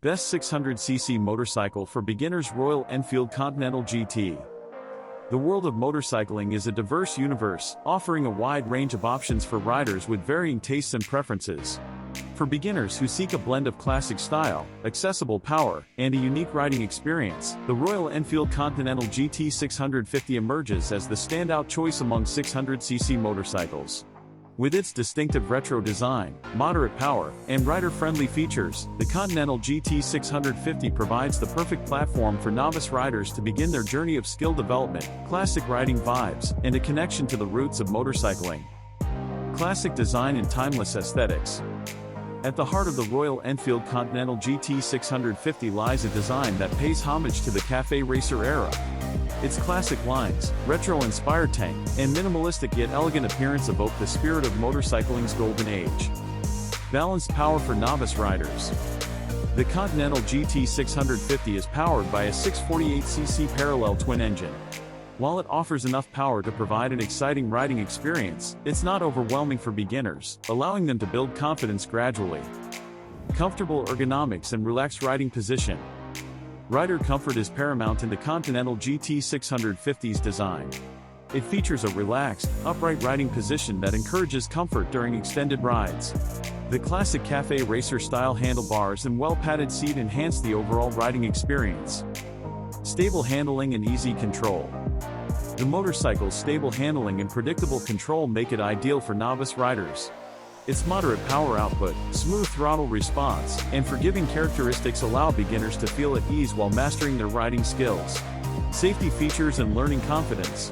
Best 600cc motorcycle for beginners. Royal Enfield Continental GT. The world of motorcycling is a diverse universe, offering a wide range of options for riders with varying tastes and preferences. For beginners who seek a blend of classic style, accessible power, and a unique riding experience, the Royal Enfield Continental GT 650 emerges as the standout choice among 600cc motorcycles. With its distinctive retro design, moderate power, and rider-friendly features, the Continental GT 650 provides the perfect platform for novice riders to begin their journey of skill development, classic riding vibes, and a connection to the roots of motorcycling. Classic design and timeless aesthetics. At the heart of the Royal Enfield Continental GT 650 lies a design that pays homage to the Café Racer era. Its classic lines, retro-inspired tank, and minimalistic yet elegant appearance evoke the spirit of motorcycling's golden age. Balanced power for novice riders. The Continental GT 650 is powered by a 648cc parallel twin engine. While it offers enough power to provide an exciting riding experience, it's not overwhelming for beginners, allowing them to build confidence gradually. Comfortable ergonomics and relaxed riding position. Rider comfort is paramount in the Continental GT 650's design. It features a relaxed, upright riding position that encourages comfort during extended rides. The classic Café Racer-style handlebars and well-padded seat enhance the overall riding experience. Stable handling and easy control. The motorcycle's stable handling and predictable control make it ideal for novice riders. Its moderate power output, smooth throttle response, and forgiving characteristics allow beginners to feel at ease while mastering their riding skills. Safety features and learning confidence.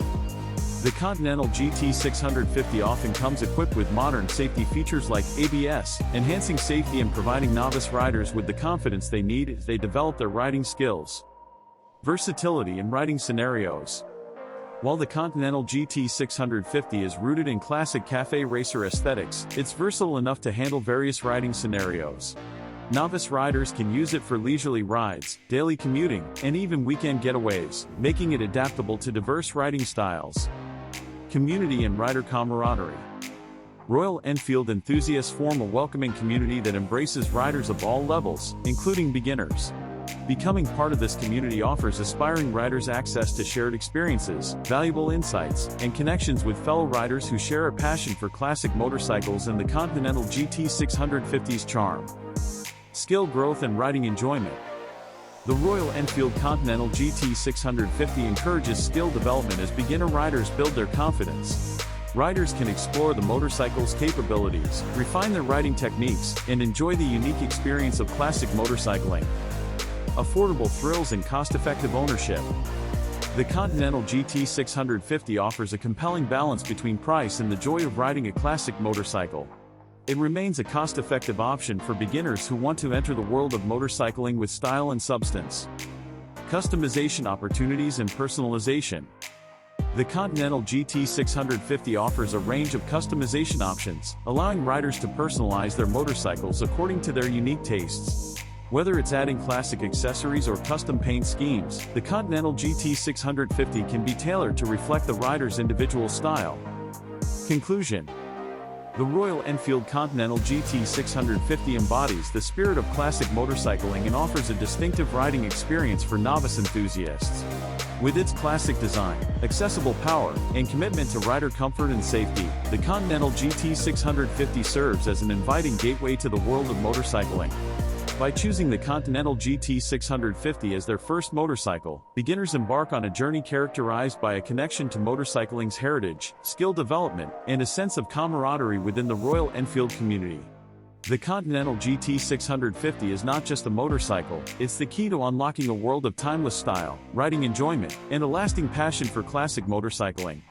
The Continental GT 650 often comes equipped with modern safety features like ABS, enhancing safety and providing novice riders with the confidence they need as they develop their riding skills. Versatility in riding scenarios. While the Continental GT 650 is rooted in classic Café Racer aesthetics, it's versatile enough to handle various riding scenarios. Novice riders can use it for leisurely rides, daily commuting, and even weekend getaways, making it adaptable to diverse riding styles. Community and rider camaraderie. Royal Enfield enthusiasts form a welcoming community that embraces riders of all levels, including beginners. Becoming part of this community offers aspiring riders access to shared experiences, valuable insights, and connections with fellow riders who share a passion for classic motorcycles and the Continental GT 650's charm. Skill growth and riding enjoyment. The Royal Enfield Continental GT 650 encourages skill development as beginner riders build their confidence. Riders can explore the motorcycle's capabilities, refine their riding techniques, and enjoy the unique experience of classic motorcycling. Affordable thrills and cost-effective ownership. The Continental GT 650 offers a compelling balance between price and the joy of riding a classic motorcycle. It remains a cost-effective option for beginners who want to enter the world of motorcycling with style and substance. Customization opportunities and personalization. The Continental GT 650 offers a range of customization options, allowing riders to personalize their motorcycles according to their unique tastes. Whether it's adding classic accessories or custom paint schemes, the Continental GT 650 can be tailored to reflect the rider's individual style. Conclusion. The Royal Enfield Continental GT 650 embodies the spirit of classic motorcycling and offers a distinctive riding experience for novice enthusiasts. With its classic design, accessible power, and commitment to rider comfort and safety, the Continental GT 650 serves as an inviting gateway to the world of motorcycling. By choosing the Continental GT 650 as their first motorcycle, beginners embark on a journey characterized by a connection to motorcycling's heritage, skill development, and a sense of camaraderie within the Royal Enfield community. The Continental GT 650 is not just a motorcycle, it's the key to unlocking a world of timeless style, riding enjoyment, and a lasting passion for classic motorcycling.